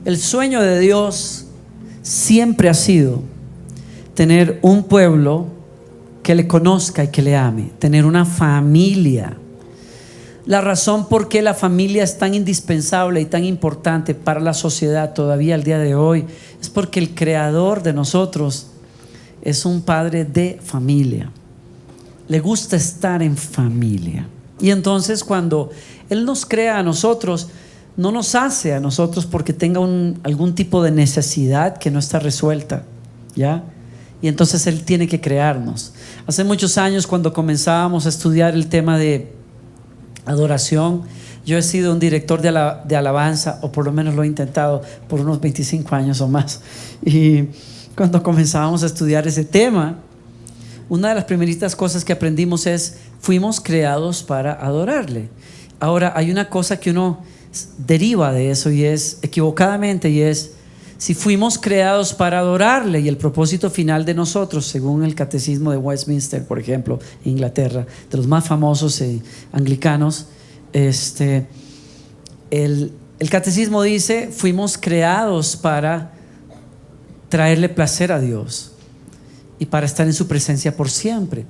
El sueño de Dios siempre ha sido tener un pueblo que le conozca y que le ame, tener una familia. La razón por qué la familia es tan indispensable y tan importante para la sociedad todavía al día de hoy es porque el creador de nosotros es un padre de familia. Le gusta estar en familia. Y entonces cuando Él nos crea a nosotros, no nos hace a nosotros porque tenga algún tipo de necesidad que no está resuelta, ¿ya? Y entonces Él tiene que crearnos. Hace muchos años, cuando comenzábamos a estudiar el tema de adoración, yo he sido un director de alabanza, o por lo menos lo he intentado por unos 25 años o más. Y cuando comenzábamos a estudiar ese tema, una de las primeritas cosas que aprendimos es: fuimos creados para adorarle. Ahora, hay una cosa que uno deriva de eso, y es equivocadamente, y es: si fuimos creados para adorarle, y el propósito final de nosotros, según el catecismo de Westminster, por ejemplo, Inglaterra, de los más famosos anglicanos, el catecismo dice: fuimos creados para traerle placer a Dios y para estar en su presencia por siempre.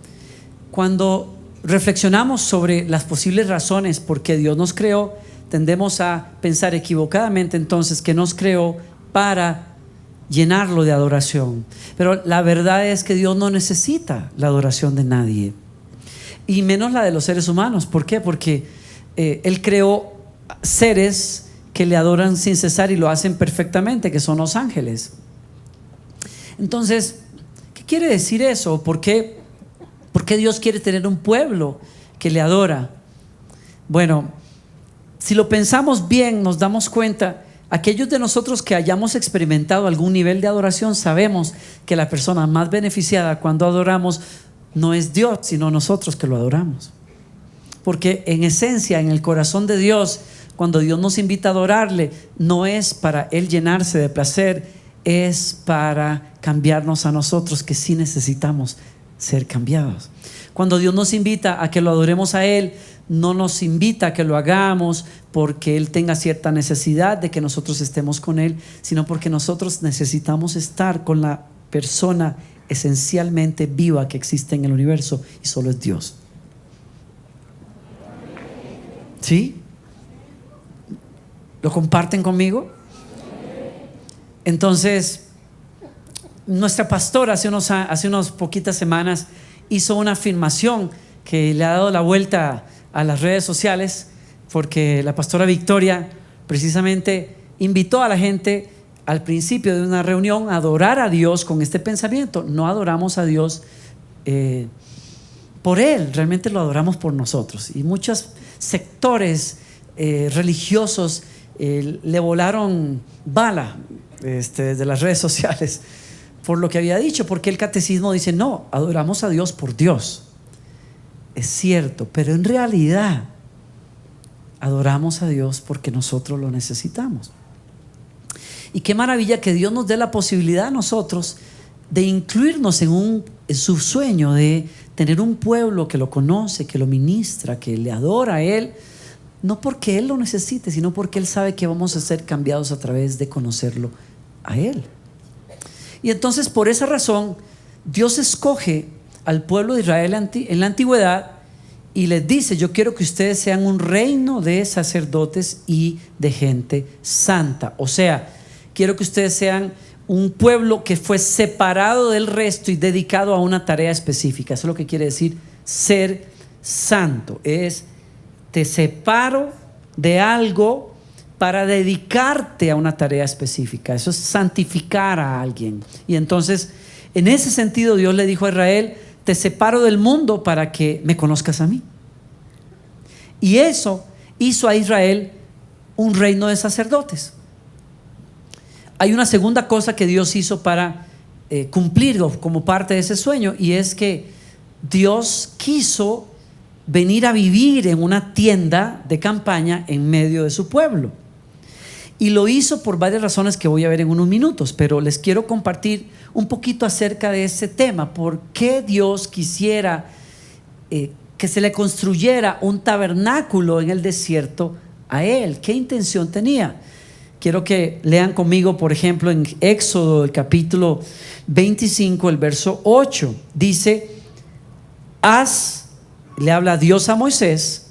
Cuando reflexionamos sobre las posibles razones por qué Dios nos creó, tendemos a pensar equivocadamente entonces que nos creó para llenarlo de adoración. Pero la verdad es que Dios no necesita la adoración de nadie, y menos la de los seres humanos. ¿Por qué? Porque Él creó seres que le adoran sin cesar y lo hacen perfectamente, que son los ángeles. Entonces, ¿qué quiere decir eso? ¿Por qué Dios quiere tener un pueblo que le adora? Bueno, si lo pensamos bien, nos damos cuenta. Aquellos de nosotros que hayamos experimentado algún nivel de adoración, sabemos que la persona más beneficiada cuando adoramos no es Dios, sino nosotros que lo adoramos. Porque en esencia, en el corazón de Dios, cuando Dios nos invita a adorarle, no es para Él llenarse de placer, es para cambiarnos a nosotros, que sí necesitamos ser cambiados. Cuando Dios nos invita a que lo adoremos a Él, no nos invita a que lo hagamos porque Él tenga cierta necesidad de que nosotros estemos con Él, sino porque nosotros necesitamos estar con la persona esencialmente viva que existe en el universo, y solo es Dios. ¿Sí? ¿Lo comparten conmigo? Entonces, nuestra pastora hace unas poquitas semanas hizo una afirmación que le ha dado la vuelta a las redes sociales, porque la pastora Victoria precisamente invitó a la gente al principio de una reunión a adorar a Dios con este pensamiento: no adoramos a Dios por Él, realmente lo adoramos por nosotros. Y muchos sectores religiosos le volaron bala desde las redes sociales por lo que había dicho, porque el catecismo dice: no, adoramos a Dios por Dios. Es cierto, pero en realidad adoramos a Dios porque nosotros lo necesitamos. Y qué maravilla que Dios nos dé la posibilidad a nosotros de incluirnos en su sueño de tener un pueblo que lo conoce, que lo ministra, que le adora a Él, no porque Él lo necesite, sino porque Él sabe que vamos a ser cambiados a través de conocerlo a Él. Y entonces, por esa razón, Dios escoge al pueblo de Israel en la antigüedad y les dice: yo quiero que ustedes sean un reino de sacerdotes y de gente santa. O sea, quiero que ustedes sean un pueblo que fue separado del resto y dedicado a una tarea específica. Eso es lo que quiere decir ser santo. Te separo de algo para dedicarte a una tarea específica. Eso es santificar a alguien. Y entonces, en ese sentido, Dios le dijo a Israel: te separo del mundo para que me conozcas a mí. Y eso hizo a Israel un reino de sacerdotes. Hay una segunda cosa que Dios hizo para cumplirlo como parte de ese sueño, y es que Dios quiso venir a vivir en una tienda de campaña en medio de su pueblo. Y lo hizo por varias razones que voy a ver en unos minutos, pero les quiero compartir un poquito acerca de ese tema. ¿Por qué Dios quisiera que se le construyera un tabernáculo en el desierto a Él? ¿Qué intención tenía? quiero que lean conmigo, por ejemplo, en Éxodo, el capítulo 25, el verso 8. Dice: le habla Dios a Moisés,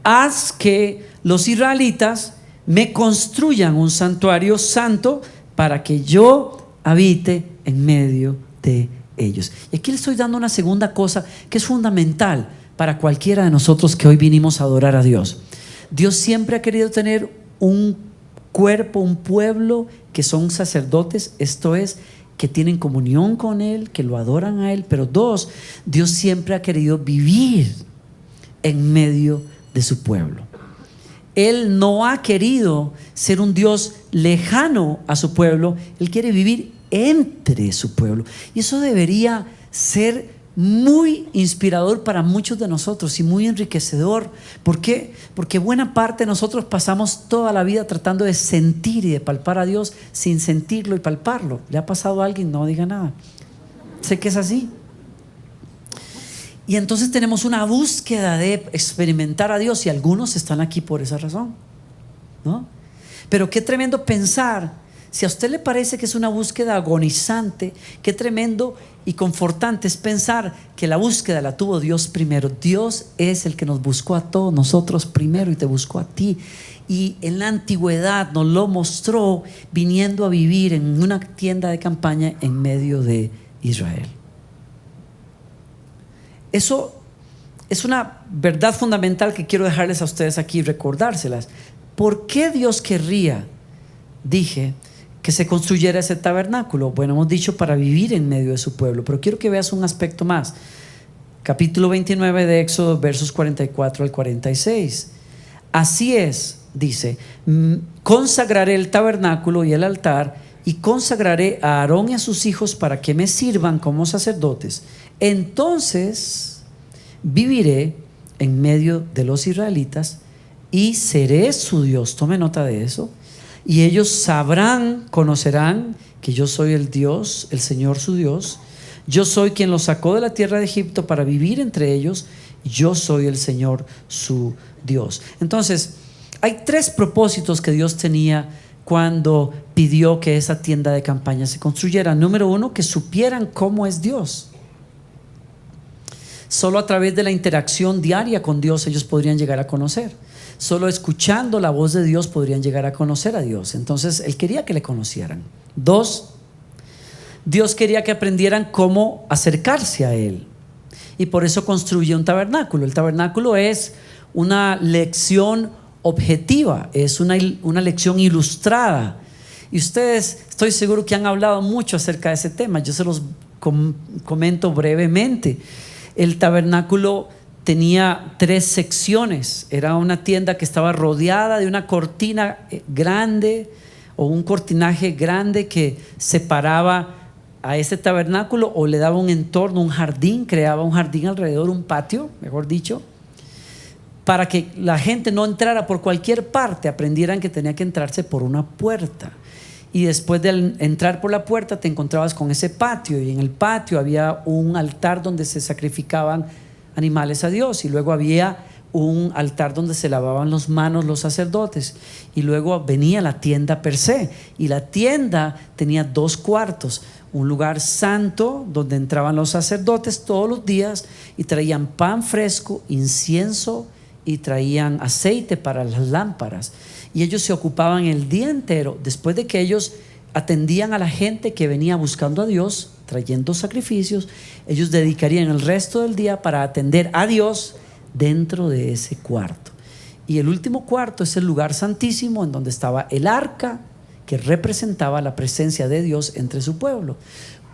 haz que los israelitas me construyan un santuario santo para que yo habite en medio de ellos. Y aquí le estoy dando una segunda cosa que es fundamental para cualquiera de nosotros que hoy vinimos a adorar a Dios. Dios siempre ha querido tener un cuerpo, un pueblo que son sacerdotes, esto es, que tienen comunión con Él, que lo adoran a Él. Pero dos, Dios siempre ha querido vivir en medio de su pueblo. Él no ha querido ser un Dios lejano a su pueblo, Él quiere vivir entre su pueblo. Y eso debería ser muy inspirador para muchos de nosotros y muy enriquecedor. ¿Por qué? Porque buena parte de nosotros pasamos toda la vida tratando de sentir y de palpar a Dios sin sentirlo y palparlo. ¿Le ha pasado a alguien? No diga nada. Sé que es así. Y entonces tenemos una búsqueda de experimentar a Dios, y algunos están aquí por esa razón, ¿no? Pero qué tremendo pensar, si a usted le parece que es una búsqueda agonizante, qué tremendo y confortante es pensar que la búsqueda la tuvo Dios primero. Dios es el que nos buscó a todos nosotros primero y te buscó a ti. Y en la antigüedad nos lo mostró viniendo a vivir en una tienda de campaña en medio de Israel. Eso es una verdad fundamental que quiero dejarles a ustedes aquí y recordárselas. ¿Por qué Dios querría, dije, que se construyera ese tabernáculo? Bueno, hemos dicho para vivir en medio de su pueblo, pero quiero que veas un aspecto más. Capítulo 29 de Éxodo, versos 44 al 46. Así es, dice: consagraré el tabernáculo y el altar, y consagraré a Aarón y a sus hijos para que me sirvan como sacerdotes. Entonces viviré en medio de los israelitas y seré su Dios. Tome nota de eso. Y ellos sabrán, conocerán que yo soy el Dios, el Señor su Dios. Yo soy quien los sacó de la tierra de Egipto para vivir entre ellos. Yo soy el Señor su Dios. Entonces, hay tres propósitos que Dios tenía cuando pidió que esa tienda de campaña se construyera. Número uno, que supieran cómo es Dios. Solo a través de la interacción diaria con Dios ellos podrían llegar a conocer. Solo escuchando la voz de Dios podrían llegar a conocer a Dios. Entonces Él quería que le conocieran. Dos, Dios quería que aprendieran cómo acercarse a Él, y por eso construye un tabernáculo. El tabernáculo es una lección objetiva, es una lección ilustrada. Y ustedes, estoy seguro que han hablado mucho acerca de ese tema. Yo se los comento brevemente. El tabernáculo tenía 3 secciones. Era una tienda que estaba rodeada de una cortina grande, o un cortinaje grande que separaba a ese tabernáculo, o le daba un entorno, un jardín, creaba un jardín alrededor, un patio, mejor dicho, para que la gente no entrara por cualquier parte. Aprendieran que tenía que entrarse por una puerta. Y después de entrar por la puerta te encontrabas con ese patio, y en el patio había un altar donde se sacrificaban animales a Dios, y luego había un altar donde se lavaban las manos los sacerdotes, y luego venía la tienda per se. Y la tienda tenía 2 cuartos: un lugar santo donde entraban los sacerdotes todos los días y traían pan fresco, incienso, y traían aceite para las lámparas. Y ellos se ocupaban el día entero. Después de que ellos atendían a la gente que venía buscando a Dios, trayendo sacrificios, ellos dedicarían el resto del día para atender a Dios dentro de ese cuarto. Y el último cuarto es el lugar santísimo, en donde estaba el arca, que representaba la presencia de Dios entre su pueblo.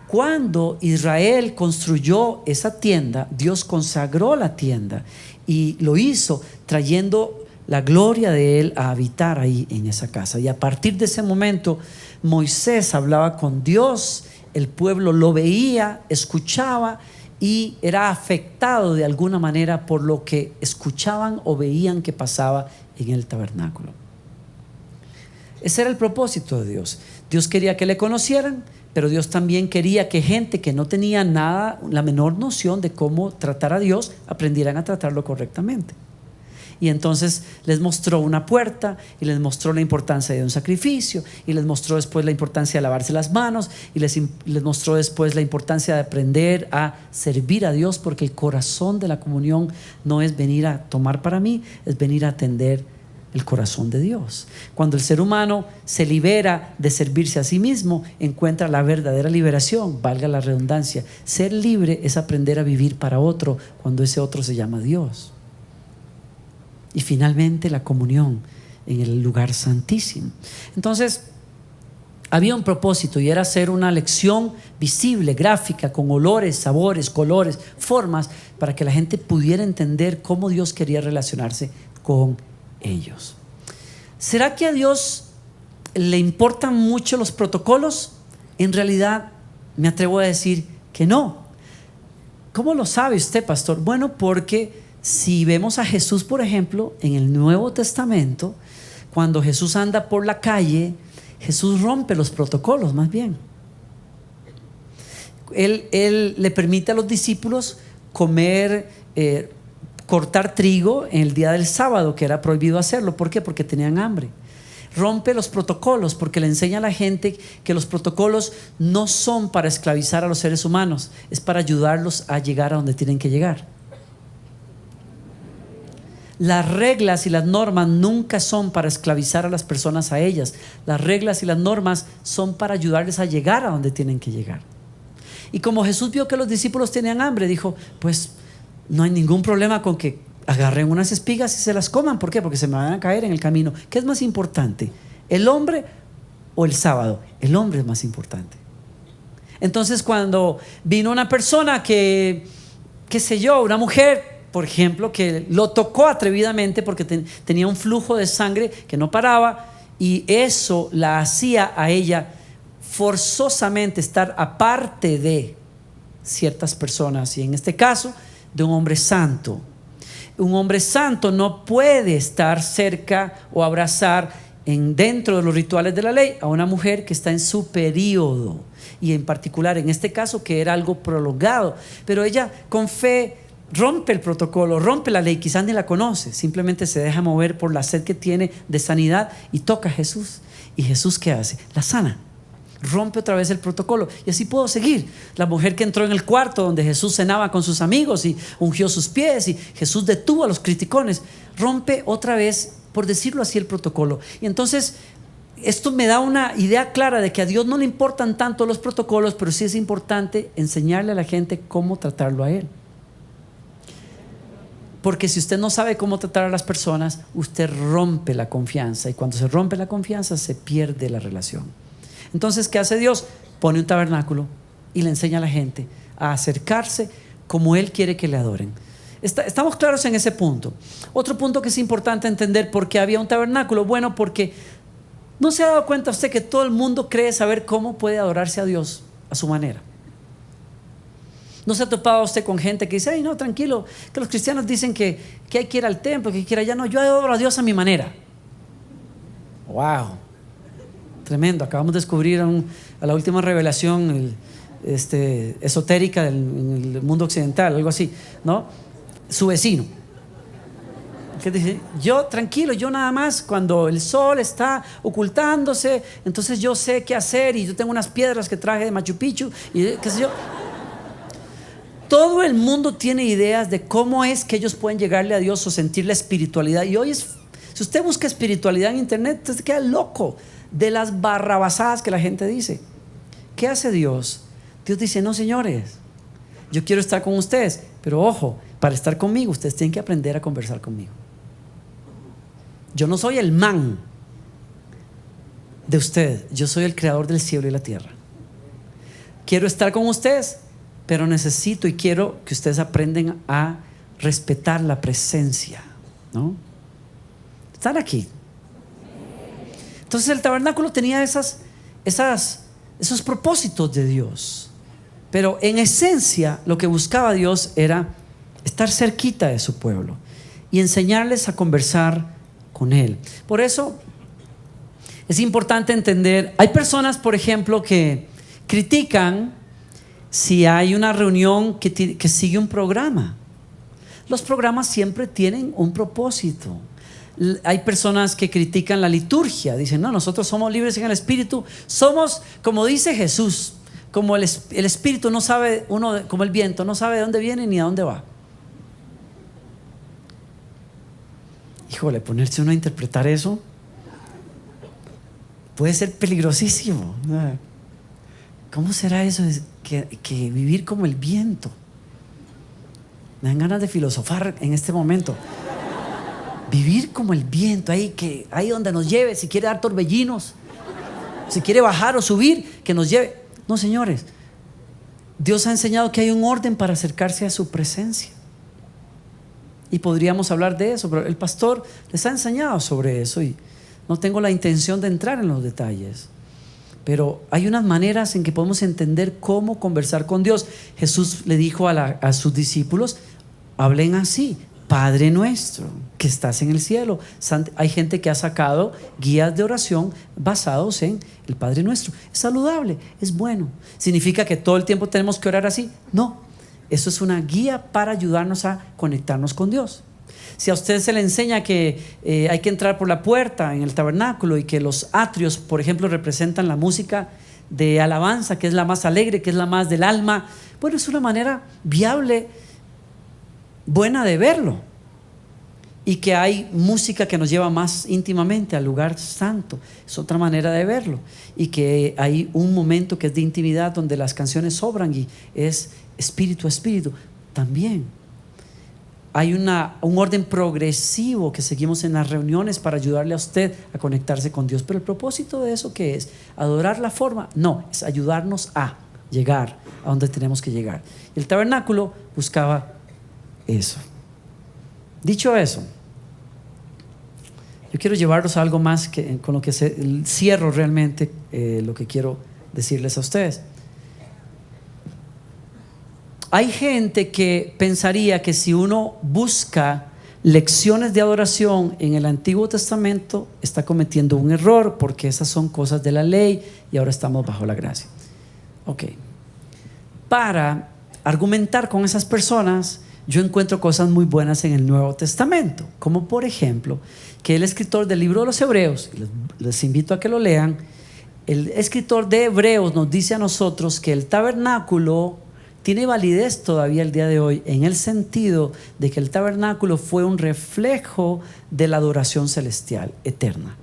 Cuando Israel construyó esa tienda, Dios consagró la tienda, y lo hizo trayendo la gloria de Él a habitar ahí en esa casa. Y a partir de ese momento Moisés hablaba con Dios, el pueblo lo veía, escuchaba, y era afectado de alguna manera por lo que escuchaban o veían que pasaba en el tabernáculo. Ese era el propósito de Dios. Dios quería que le conocieran, pero Dios también quería que gente que no tenía nada, la menor noción de cómo tratar a Dios, aprendieran a tratarlo correctamente. Y entonces les mostró una puerta y les mostró la importancia de un sacrificio y les mostró después la importancia de lavarse las manos y les mostró después la importancia de aprender a servir a Dios, porque el corazón de la comunión no es venir a tomar para mí, es venir a atender el corazón de Dios. Cuando el ser humano se libera de servirse a sí mismo, encuentra la verdadera liberación, valga la redundancia. Ser libre es aprender a vivir para otro cuando ese otro se llama Dios. Y finalmente la comunión en el lugar santísimo. Entonces había un propósito, y era hacer una lección visible, gráfica, con olores, sabores, colores, formas, para que la gente pudiera entender cómo Dios quería relacionarse con ellos. ¿Será que a Dios le importan mucho los protocolos? En realidad me atrevo a decir que no. ¿Cómo lo sabe usted, pastor? Bueno, porque si vemos a Jesús, por ejemplo, en el Nuevo Testamento, cuando Jesús anda por la calle, Jesús rompe los protocolos, más bien. Él le permite a los discípulos comer, cortar trigo en el día del sábado, que era prohibido hacerlo. ¿Por qué? Porque tenían hambre. Rompe los protocolos porque le enseña a la gente que los protocolos no son para esclavizar a los seres humanos, es para ayudarlos a llegar a donde tienen que llegar. Las reglas y las normas nunca son para esclavizar a las personas a ellas. Las reglas y las normas son para ayudarles a llegar a donde tienen que llegar. Y como Jesús vio que los discípulos tenían hambre, dijo: pues no hay ningún problema con que agarren unas espigas y se las coman. ¿Por qué? Porque se me van a caer en el camino. ¿Qué es más importante, el hombre o el sábado? El hombre es más importante. Entonces, cuando vino una persona qué sé yo, una mujer, por ejemplo, que lo tocó atrevidamente porque tenía un flujo de sangre que no paraba, y eso la hacía a ella forzosamente estar aparte de ciertas personas, y en este caso de un hombre santo. Un hombre santo no puede estar cerca o abrazar dentro de los rituales de la ley a una mujer que está en su periodo, y en particular en este caso que era algo prolongado. Pero ella con fe rompe el protocolo, rompe la ley, quizás ni la conoce, simplemente se deja mover por la sed que tiene de sanidad y toca a Jesús. ¿Y Jesús qué hace? La sana. Rompe otra vez el protocolo, y así puedo seguir. La mujer que entró en el cuarto donde Jesús cenaba con sus amigos y ungió sus pies, y Jesús detuvo a los criticones, rompe otra vez, por decirlo así, el protocolo. Y entonces esto me da una idea clara de que a Dios no le importan tanto los protocolos, pero sí es importante enseñarle a la gente cómo tratarlo a Él. Porque si usted no sabe cómo tratar a las personas, usted rompe la confianza, y cuando se rompe la confianza se pierde la relación. Entonces, ¿qué hace Dios? Pone un tabernáculo y le enseña a la gente a acercarse como Él quiere que le adoren. Estamos claros en ese punto. Otro punto que es importante entender: ¿por qué había un tabernáculo? Bueno, porque ¿no se ha dado cuenta usted que todo el mundo cree saber cómo puede adorarse a Dios a su manera? ¿No se ha topado usted con gente que dice: ay, no, tranquilo, que los cristianos dicen que hay que ir al templo, que hay que ir allá? No, yo adoro a Dios a mi manera. ¡Wow! Tremendo. Acabamos de descubrir a la última revelación esotérica del mundo occidental, algo así, ¿no? Su vecino, que dice: yo tranquilo, yo nada más cuando el sol está ocultándose, entonces yo sé qué hacer, y yo tengo unas piedras que traje de Machu Picchu y qué sé yo. Todo el mundo tiene ideas de cómo es que ellos pueden llegarle a Dios o sentir la espiritualidad. Y hoy si usted busca espiritualidad en internet, usted se queda loco de las barrabasadas que la gente dice. ¿Qué hace Dios? Dios dice: no, señores, yo quiero estar con ustedes, pero ojo, para estar conmigo ustedes tienen que aprender a conversar conmigo. Yo no soy el man de usted, yo soy el creador del cielo y la tierra. Quiero estar con ustedes, pero necesito y quiero que ustedes aprendan a respetar la presencia, ¿no? Están aquí. Entonces el tabernáculo tenía esos propósitos de Dios, pero en esencia lo que buscaba Dios era estar cerquita de su pueblo y enseñarles a conversar con Él. Por eso es importante entender, hay personas, por ejemplo, que critican si hay una reunión que sigue un programa. Los programas siempre tienen un propósito. Hay personas que critican la liturgia, dicen, no, nosotros somos libres en el Espíritu, somos, como dice Jesús, como el Espíritu no sabe, como el viento, no sabe de dónde viene ni a dónde va. Híjole, ponerse uno a interpretar eso puede ser peligrosísimo. ¿Cómo será eso que vivir como el viento? Me dan ganas de filosofar en este momento. Vivir como el viento, ahí donde nos lleve, si quiere dar torbellinos, si quiere bajar o subir, que nos lleve. No, señores, Dios ha enseñado que hay un orden para acercarse a su presencia. Y podríamos hablar de eso, pero el pastor les ha enseñado sobre eso y no tengo la intención de entrar en los detalles. Pero hay unas maneras en que podemos entender cómo conversar con Dios. Jesús le dijo a sus discípulos, hablen así: Padre nuestro que estás en el cielo. Hay gente que ha sacado guías de oración basados en el Padre nuestro. Es saludable, es bueno. ¿Significa que todo el tiempo tenemos que orar así? No, eso es una guía para ayudarnos a conectarnos con Dios. Si a usted se le enseña que hay que entrar por la puerta en el tabernáculo y que los atrios, por ejemplo, representan la música de alabanza, que es la más alegre, que es la más del alma, bueno, es una manera viable, buena de verlo. Y que hay música que nos lleva más íntimamente al lugar santo, es otra manera de verlo. Y que hay un momento que es de intimidad donde las canciones sobran y es espíritu a espíritu también. Hay un orden progresivo que seguimos en las reuniones para ayudarle a usted a conectarse con Dios. Pero el propósito de eso, ¿qué es? ¿Adorar la forma? No, es ayudarnos a llegar a donde tenemos que llegar. El tabernáculo buscaba eso. Dicho eso, yo quiero llevarlos a algo más con lo que cierro realmente lo que quiero decirles a ustedes. Hay gente que pensaría que si uno busca lecciones de adoración en el Antiguo Testamento está cometiendo un error, porque esas son cosas de la ley y ahora estamos bajo la gracia. Ok. Para argumentar con esas personas, yo encuentro cosas muy buenas en el Nuevo Testamento, como por ejemplo que el escritor del libro de los Hebreos, les invito a que lo lean, el escritor de Hebreos nos dice a nosotros que el tabernáculo tiene validez todavía el día de hoy, en el sentido de que el tabernáculo fue un reflejo de la adoración celestial eterna.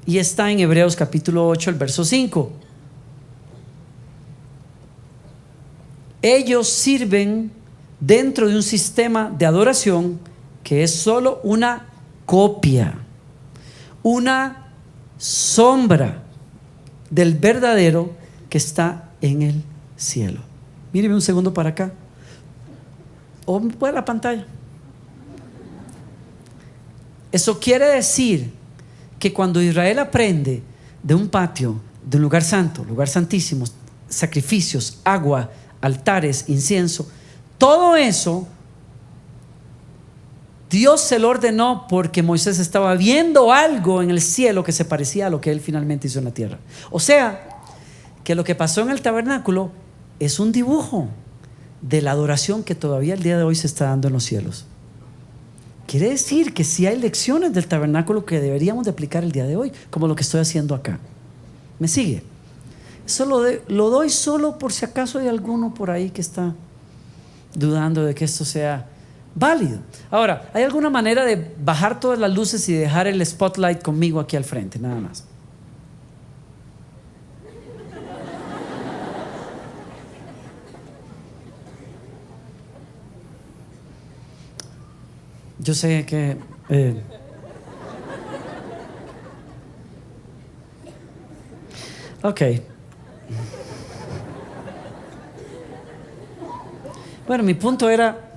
Y está en Hebreos capítulo 8, el verso 5. Ellos sirven dentro de un sistema de adoración que es solo una copia, una sombra del verdadero que está en el cielo. Míreme un segundo para acá, o voy a la pantalla. Eso quiere decir que cuando Israel aprende de un patio, de un lugar santo, lugar santísimo, sacrificios, agua, altares, incienso, todo eso Dios se lo ordenó porque Moisés estaba viendo algo en el cielo que se parecía a lo que él finalmente hizo en la tierra. O sea, que lo que pasó en el tabernáculo es un dibujo de la adoración que todavía el día de hoy se está dando en los cielos. Quiere decir que sí hay lecciones del tabernáculo que deberíamos de aplicar el día de hoy, como lo que estoy haciendo acá. ¿Me sigue? Eso lo doy solo por si acaso hay alguno por ahí que está dudando de que esto sea válido. Ahora, ¿hay alguna manera de bajar todas las luces y dejar el spotlight conmigo aquí al frente? Nada más. Yo sé que ok. Bueno, mi punto era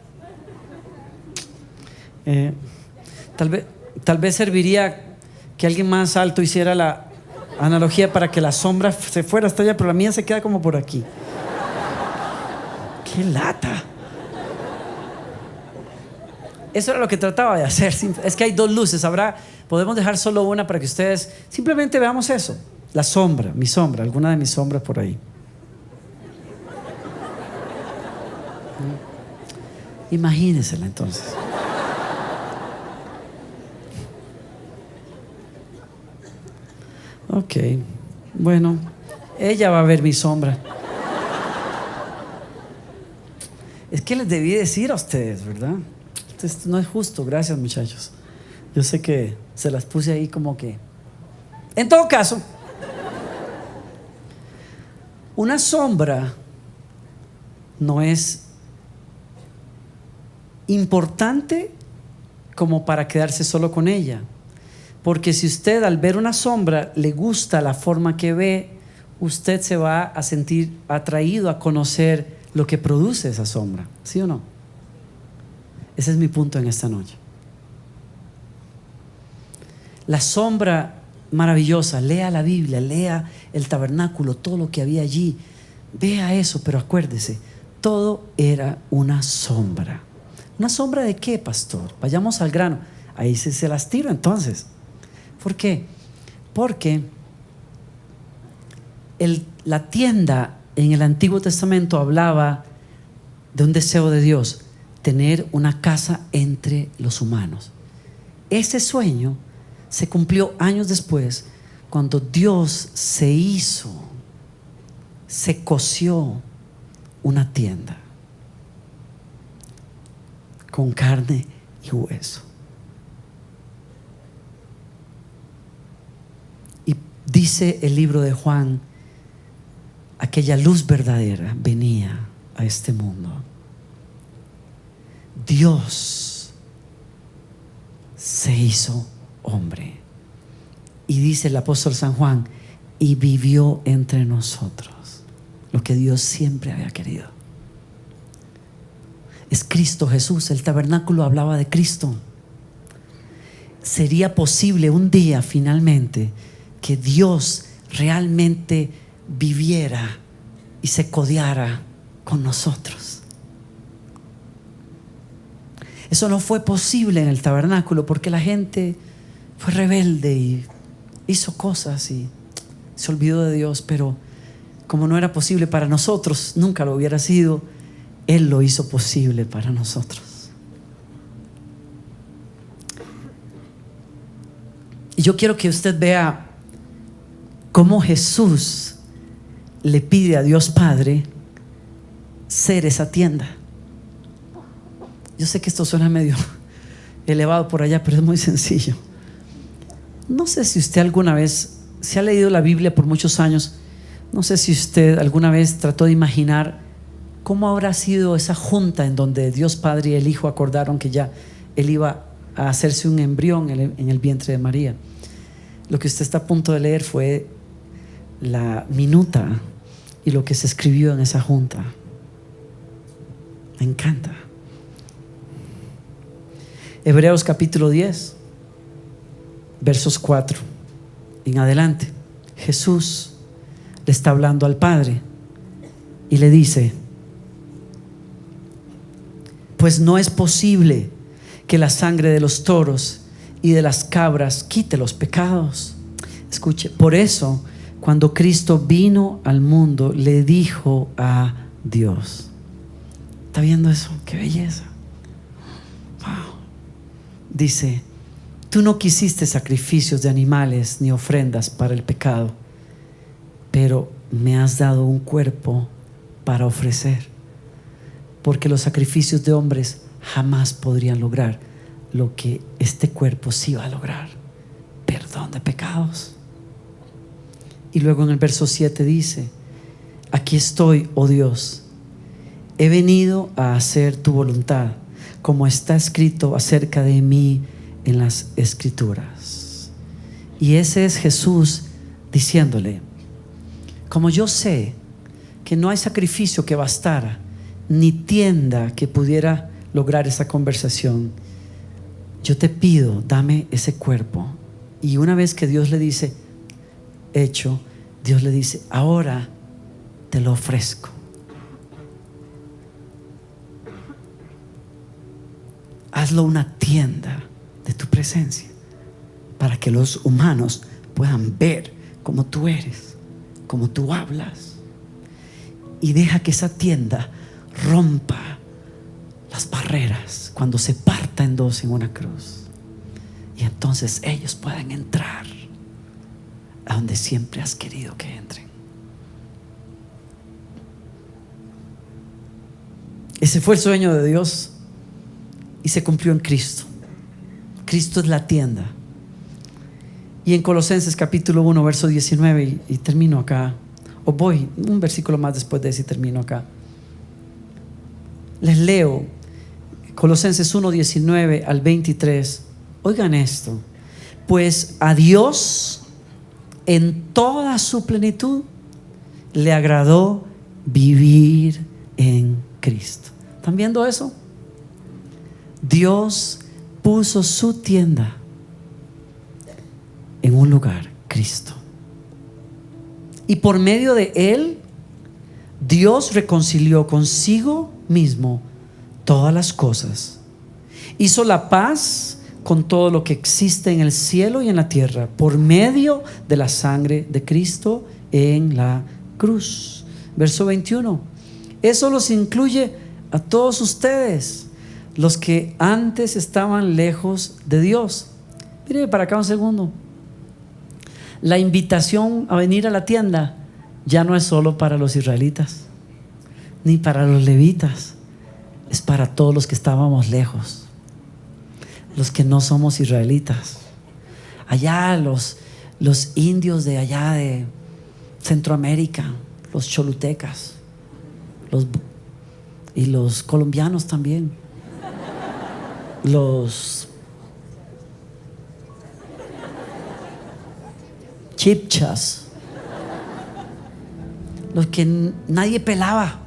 tal vez serviría que alguien más alto hiciera la analogía para que la sombra se fuera hasta allá, pero la mía se queda como por aquí. ¡Qué lata! Eso era lo que trataba de hacer. Es que hay dos luces. Podemos dejar solo una para que ustedes simplemente veamos eso. La sombra, mi sombra, alguna de mis sombras por ahí. Imagínesela entonces. Ok, bueno, ella va a ver mi sombra. Es que les debí decir a ustedes, ¿verdad? Esto no es justo, gracias muchachos. Yo sé que se las puse ahí como que... En todo caso, una sombra no es importante como para quedarse solo con ella. Porque si usted al ver una sombra le gusta la forma que ve, usted se va a sentir atraído a conocer lo que produce esa sombra. ¿Sí o no? Ese es mi punto en esta noche. La sombra maravillosa, lea la Biblia, lea el tabernáculo, todo lo que había allí. Vea eso, pero acuérdese, todo era una sombra. ¿Una sombra de qué, pastor? Vayamos al grano. Ahí se las tiro entonces. ¿Por qué? Porque la tienda en el Antiguo Testamento hablaba de un deseo de Dios, tener una casa entre los humanos. Ese sueño se cumplió años después, cuando Dios se cosió una tienda con carne y hueso. Y dice el libro de Juan, aquella luz verdadera venía a este mundo. Dios se hizo hombre. Y dice el apóstol San Juan, y vivió entre nosotros lo que Dios siempre había querido. Es Cristo Jesús. El tabernáculo hablaba de Cristo. Sería posible un día finalmente que Dios realmente viviera y se codeara con nosotros. Eso no fue posible en el tabernáculo porque la gente fue rebelde y hizo cosas y se olvidó de Dios. Pero como no era posible para nosotros, nunca lo hubiera sido, Él lo hizo posible para nosotros. Y yo quiero que usted vea cómo Jesús le pide a Dios Padre ser esa tienda. Yo sé que esto suena medio elevado por allá, pero es muy sencillo. No sé si usted alguna vez se ha leído la Biblia por muchos años. No sé si usted alguna vez trató de imaginar cómo habrá sido esa junta en donde Dios Padre y el Hijo acordaron que ya Él iba a hacerse un embrión en el vientre de María. Lo que usted está a punto de leer fue la minuta y lo que se escribió en esa junta. Me encanta. Hebreos capítulo 10, versos 4 en adelante. Jesús le está hablando al Padre y le dice: pues no es posible que la sangre de los toros y de las cabras quite los pecados. Escuche, por eso cuando Cristo vino al mundo le dijo a Dios. ¿Está viendo eso? ¡Qué belleza! Wow. Dice: tú no quisiste sacrificios de animales ni ofrendas para el pecado, pero me has dado un cuerpo para ofrecer. Porque los sacrificios de hombres jamás podrían lograr lo que este cuerpo sí va a lograr: perdón de pecados. Y luego en el verso 7 dice: aquí estoy, oh Dios, he venido a hacer tu voluntad, como está escrito acerca de mí en las Escrituras. Y ese es Jesús diciéndole: como yo sé que no hay sacrificio que bastara, ni tienda que pudiera lograr esa conversación, yo te pido, dame ese cuerpo. Y una vez que Dios le dice hecho, Dios le dice: ahora te lo ofrezco. Hazlo una tienda de tu presencia, para que los humanos puedan ver cómo tú eres, cómo tú hablas. Y deja que esa tienda rompa las barreras cuando se parta en dos en una cruz. Y entonces ellos pueden entrar a donde siempre has querido que entren. Ese fue el sueño de Dios y se cumplió en Cristo. Cristo es la tienda. Y en Colosenses capítulo 1 verso 19, y termino acá, o voy un versículo más después de ese y termino acá. Les leo Colosenses 1, 19 al 23. Oigan esto: pues a Dios en toda su plenitud le agradó vivir en Cristo. ¿Están viendo eso? Dios puso su tienda en un lugar, Cristo. Y por medio de Él, Dios reconcilió consigo mismo todas las cosas. Hizo la paz con todo lo que existe en el cielo y en la tierra por medio de la sangre de Cristo en la cruz. Verso 21. Eso los incluye a todos ustedes, los que antes estaban lejos de Dios. Mire para acá un segundo. La invitación a venir a la tienda ya no es solo para los israelitas ni para los levitas, es para todos los que estábamos lejos, los que no somos israelitas. Allá los indios de allá de Centroamérica, los cholutecas, y los colombianos también, los chipchas, los que nadie pelaba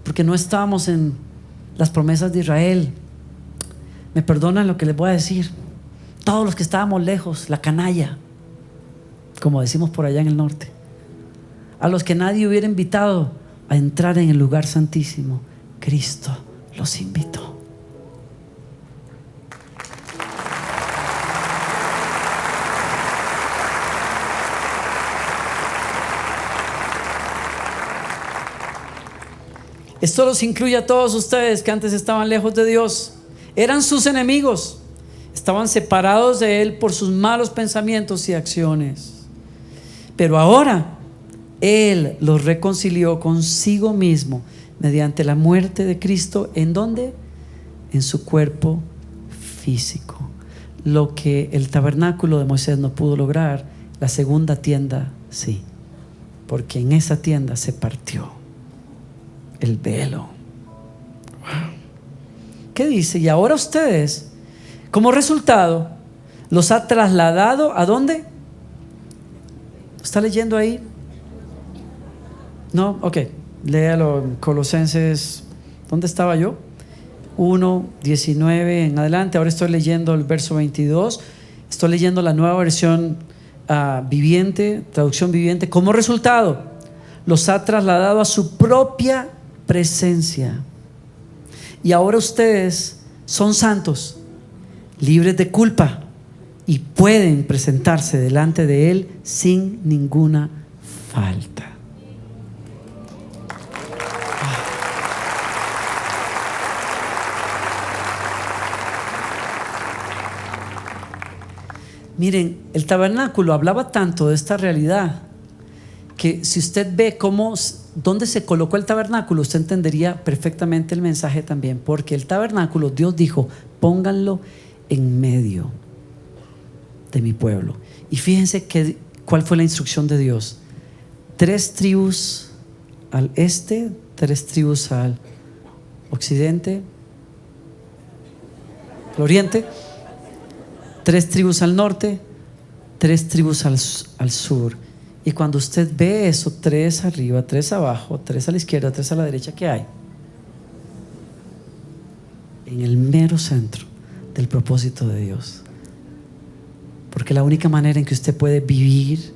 porque no estábamos en las promesas de Israel. Me perdonan lo que les voy a decir. Todos los que estábamos lejos, la canalla, como decimos por allá en el norte, a los que nadie hubiera invitado a entrar en el lugar santísimo, Cristo los invitó. Esto los incluye a todos ustedes que antes estaban lejos de Dios, eran sus enemigos, estaban separados de Él por sus malos pensamientos y acciones. Pero ahora Él los reconcilió consigo mismo mediante la muerte de Cristo. ¿En dónde? En su cuerpo físico. Lo que el tabernáculo de Moisés no pudo lograr, la segunda tienda sí, porque en esa tienda se partió el velo. ¿Qué dice? Y ahora ustedes, como resultado, los ha trasladado ¿a dónde? ¿Está leyendo ahí? No, ok, léalo en Colosenses. ¿Dónde estaba yo? 1, 19 en adelante. Ahora estoy leyendo el verso 22. Estoy leyendo la nueva versión viviente, traducción viviente. Como resultado, los ha trasladado a su propia presencia. Y ahora ustedes son santos, libres de culpa, y pueden presentarse delante de Él sin ninguna falta. Miren, el tabernáculo hablaba tanto de esta realidad que si usted ve dónde se colocó el tabernáculo, usted entendería perfectamente el mensaje también, porque el tabernáculo, Dios dijo, pónganlo en medio de mi pueblo. Y fíjense cuál fue la instrucción de Dios: 3 tribus al este, 3 tribus al occidente, al oriente, 3 tribus al norte, 3 tribus al sur. Y cuando usted ve eso, 3 arriba, 3 abajo, 3 a la izquierda, 3 a la derecha, ¿qué hay? En el mero centro del propósito de Dios. Porque la única manera en que usted puede vivir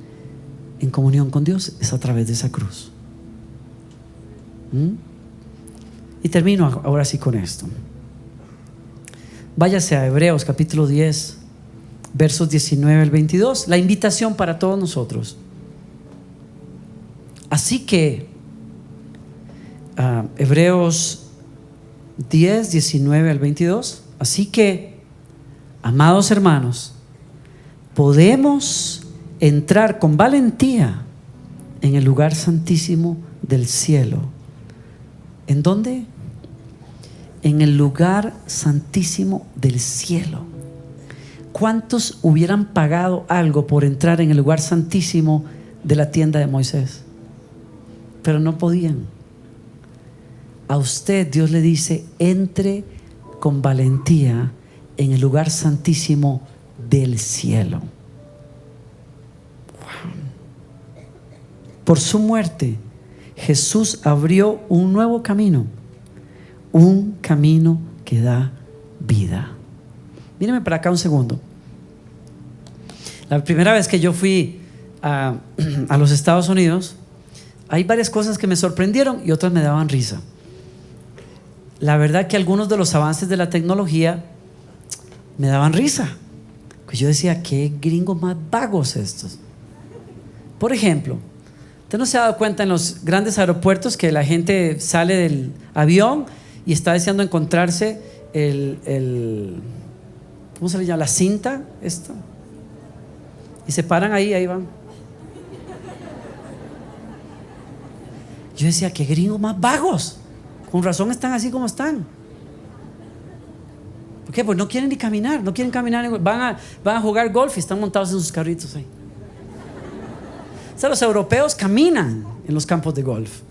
en comunión con Dios es a través de esa cruz. Y termino ahora sí con esto. Váyase a Hebreos capítulo 10, versos 19 al 22. La invitación para todos nosotros. Así que Hebreos 10, 19 al 22. Así que, amados hermanos, podemos entrar con valentía en el lugar santísimo del cielo. ¿En dónde? En el lugar santísimo del cielo. ¿Cuántos hubieran pagado algo por entrar en el lugar santísimo de la tienda de Moisés? Pero no podían. A usted Dios le dice: entre con valentía en el lugar santísimo del cielo. Wow. Por su muerte, Jesús abrió un nuevo camino, un camino que da vida. Míreme para acá un segundo. La primera vez que yo fui a los Estados Unidos, hay varias cosas que me sorprendieron y otras me daban risa. La verdad que algunos de los avances de la tecnología me daban risa. Pues yo decía: qué gringos más vagos estos. Por ejemplo, ¿usted no se ha dado cuenta en los grandes aeropuertos que la gente sale del avión y está deseando encontrarse ¿cómo se le llama? La cinta esta, y se paran ahí van? Yo decía: qué gringos más vagos. Con razón están así como están. ¿Por qué? Pues no quieren ni caminar, no quieren caminar, van a jugar golf y están montados en sus carritos ahí. O sea, los europeos caminan en los campos de golf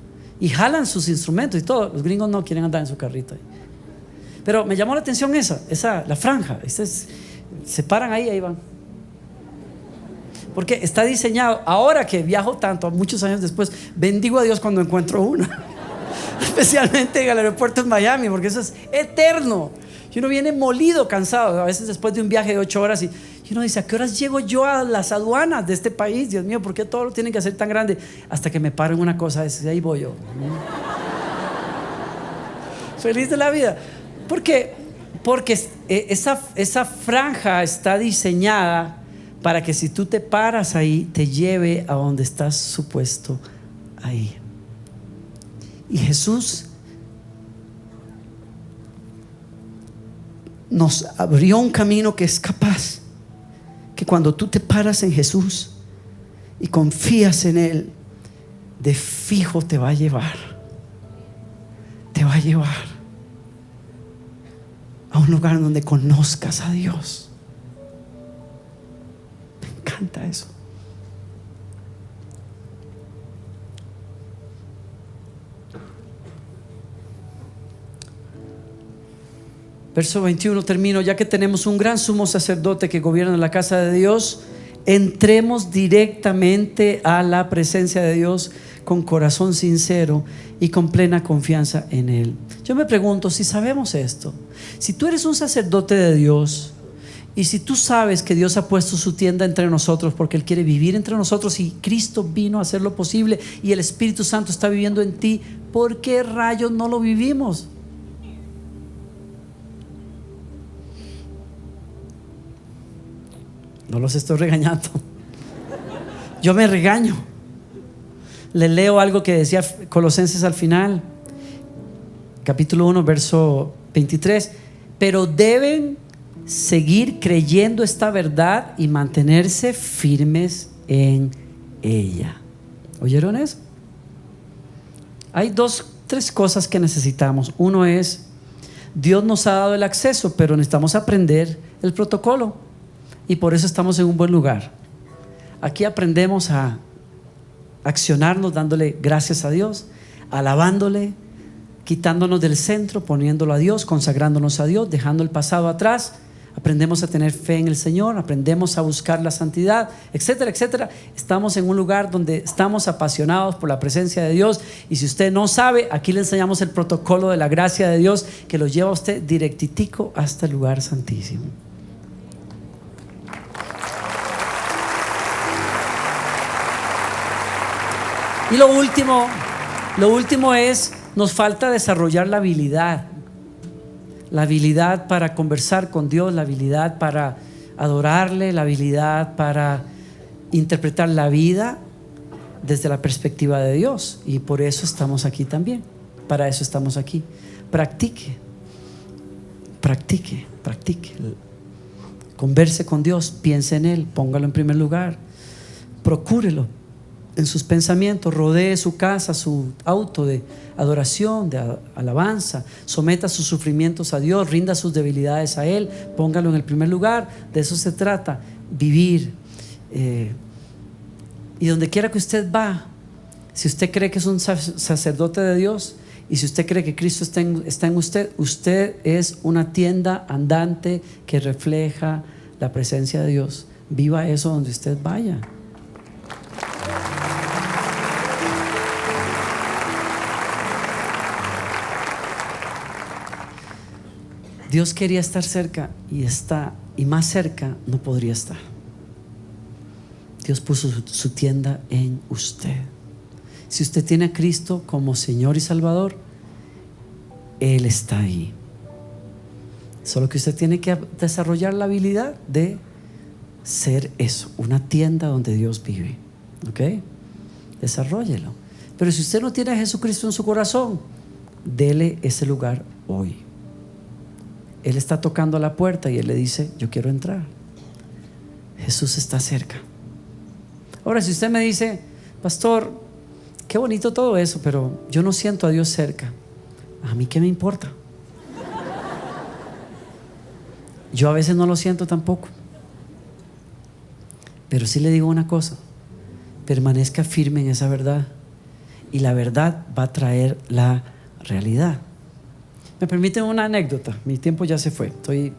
y jalan sus instrumentos y todo. Los gringos no quieren andar en su carrito ahí. Pero me llamó la atención la franja. Se paran ahí van. Porque está diseñado. Ahora que viajo tanto, muchos años después, bendigo a Dios cuando encuentro una. Especialmente en el aeropuerto en Miami, porque eso es eterno. Y uno viene molido, cansado, a veces después de un viaje de 8 horas, y uno dice: ¿a qué horas llego yo a las aduanas de este país? Dios mío, ¿por qué todo lo tienen que hacer tan grande? Hasta que me paro en una cosa, ahí voy yo. Feliz de la vida. Porque esa franja está diseñada para que si tú te paras ahí, te lleve a donde estás supuesto ahí. Y Jesús nos abrió un camino que es capaz, que cuando tú te paras en Jesús y confías en Él, de fijo te va a llevar a un lugar donde conozcas a Dios. Me encanta eso. Verso 21, termino. Ya que tenemos un gran sumo sacerdote que gobierna la casa de Dios, entremos directamente a la presencia de Dios con corazón sincero y con plena confianza en Él. Yo me pregunto, si sabemos esto, si tú eres un sacerdote de Dios y si tú sabes que Dios ha puesto su tienda entre nosotros porque Él quiere vivir entre nosotros y Cristo vino a hacer lo posible y el Espíritu Santo está viviendo en ti, ¿por qué rayos no lo vivimos? No los estoy regañando. Yo me regaño. Le leo algo que decía Colosenses al final, capítulo 1, verso 23. Pero deben seguir creyendo esta verdad y mantenerse firmes en ella. ¿Oyeron eso? Hay 3 cosas que necesitamos. Uno es: Dios nos ha dado el acceso, pero necesitamos aprender el protocolo. Y por eso estamos en un buen lugar. Aquí aprendemos a accionarnos dándole gracias a Dios, alabándole, quitándonos del centro, poniéndolo a Dios, consagrándonos a Dios, dejando el pasado atrás. Aprendemos a tener fe en el Señor, aprendemos a buscar la santidad, etcétera, etcétera. Estamos en un lugar donde estamos apasionados por la presencia de Dios. Y si usted no sabe, aquí le enseñamos el protocolo de la gracia de Dios que lo lleva a usted directitico hasta el lugar santísimo. Y lo último es: nos falta desarrollar la habilidad para conversar con Dios, la habilidad para adorarle, la habilidad para interpretar la vida desde la perspectiva de Dios. Y por eso estamos aquí también. Para eso estamos aquí. Practique. practique. Converse con Dios, piense en Él, póngalo en primer lugar, procúrelo en sus pensamientos, rodee su casa, su auto de adoración, de alabanza, someta sus sufrimientos a Dios, rinda sus debilidades a Él, póngalo en el primer lugar. De eso se trata, vivir. Y donde quiera que usted va, si usted cree que es un sacerdote de Dios y si usted cree que Cristo está en usted, usted es una tienda andante que refleja la presencia de Dios. Viva eso donde usted vaya. Dios quería estar cerca y está, y más cerca no podría estar. Dios puso su tienda en usted. Si usted tiene a Cristo como Señor y Salvador, Él está ahí. Solo que usted tiene que desarrollar la habilidad de ser eso, una tienda donde Dios vive. ¿Ok? Desarróllelo. Pero si usted no tiene a Jesucristo en su corazón, dele ese lugar hoy. Él está tocando a la puerta y Él le dice: yo quiero entrar. Jesús está cerca. Ahora, si usted me dice: pastor, qué bonito todo eso, pero yo no siento a Dios cerca. ¿A mí qué me importa? Yo a veces no lo siento tampoco. Pero sí le digo una cosa: permanezca firme en esa verdad, y la verdad va a traer la realidad. ¿Me permiten una anécdota? Mi tiempo ya se fue, estoy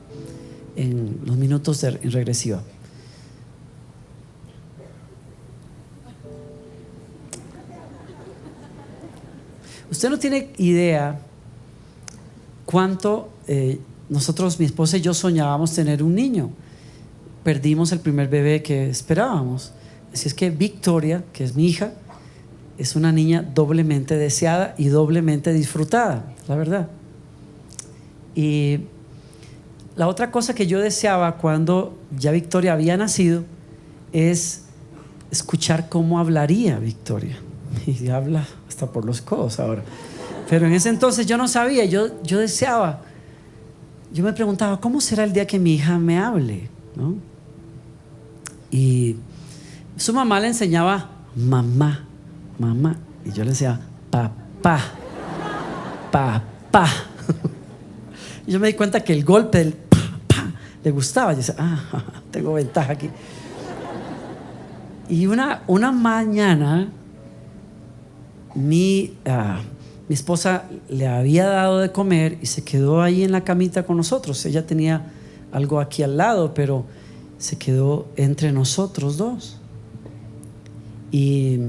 en los minutos en regresiva. Usted no tiene idea cuánto nosotros, mi esposa y yo, soñábamos tener un niño. Perdimos el primer bebé que esperábamos. Así es que Victoria, que es mi hija, es una niña doblemente deseada y doblemente disfrutada, la verdad. Y la otra cosa que yo deseaba cuando ya Victoria había nacido es escuchar cómo hablaría Victoria. Y habla hasta por los codos ahora. Pero en ese entonces yo no sabía, yo deseaba, yo me preguntaba: ¿cómo será el día que mi hija me hable? ¿No? Y su mamá le enseñaba mamá, mamá, y yo le decía papá, papá. Y yo me di cuenta que el golpe del papá le gustaba. Yo decía: tengo ventaja aquí. Y una mañana mi esposa le había dado de comer y se quedó ahí en la camita con nosotros. Ella tenía algo aquí al lado, pero se quedó entre nosotros dos. Y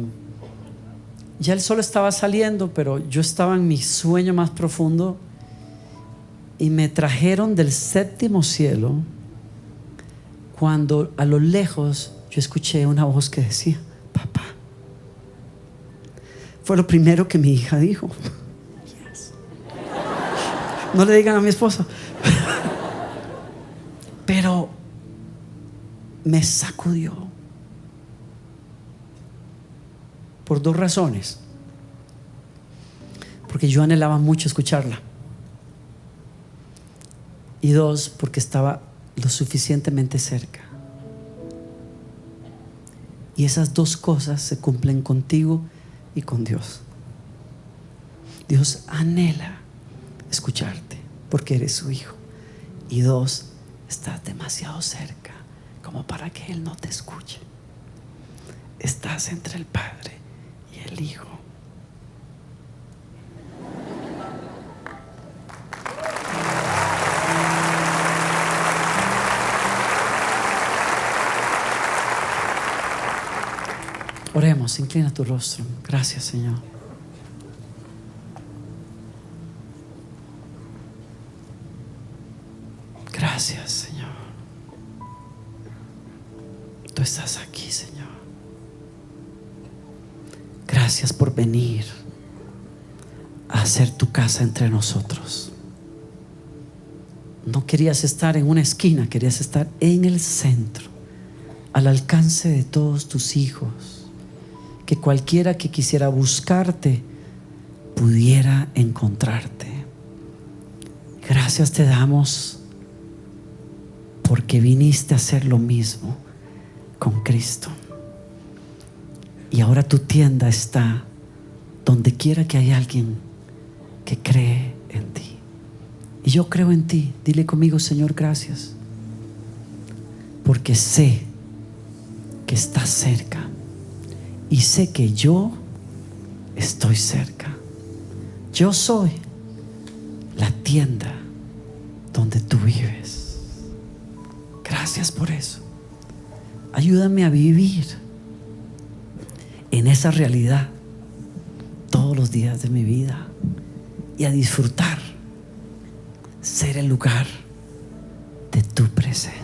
ya el sol estaba saliendo, pero yo estaba en mi sueño más profundo, y me trajeron del séptimo cielo cuando a lo lejos yo escuché una voz que decía: papá. Fue lo primero que mi hija dijo. Yes. No le digan a mi esposo. Pero me sacudió por dos razones. Porque yo anhelaba mucho escucharla, y dos, porque estaba lo suficientemente cerca. Y esas dos cosas se cumplen contigo y con Dios. Dios anhela escucharte porque eres su hijo. Y dos, estás demasiado cerca como para que Él no te escuche. Estás entre el Padre y el Hijo. Oremos, inclina tu rostro. Gracias, Señor. Gracias, Señor. Tú estás aquí, Señor. Gracias por venir a hacer tu casa entre nosotros. No querías estar en una esquina, querías estar en el centro, al alcance de todos tus hijos. Que cualquiera que quisiera buscarte pudiera encontrarte. Gracias te damos porque viniste a hacer lo mismo con Cristo. Y ahora tu tienda está donde quiera que haya alguien que cree en ti. Y yo creo en ti. Dile conmigo: Señor, gracias, porque sé que estás cerca y sé que yo estoy cerca. Yo soy la tienda donde tú vives. Gracias por eso. Ayúdame a vivir en esa realidad todos los días de mi vida y a disfrutar ser el lugar de tu presencia.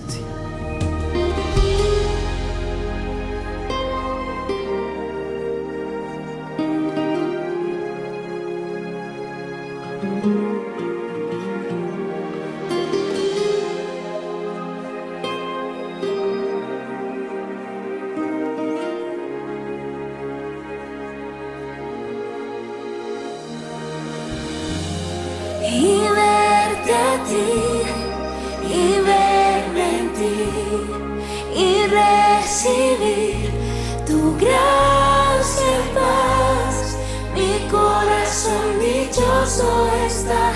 Y verte a ti, y verme en ti, y recibir tu gracia y paz. Mi corazón dichoso está.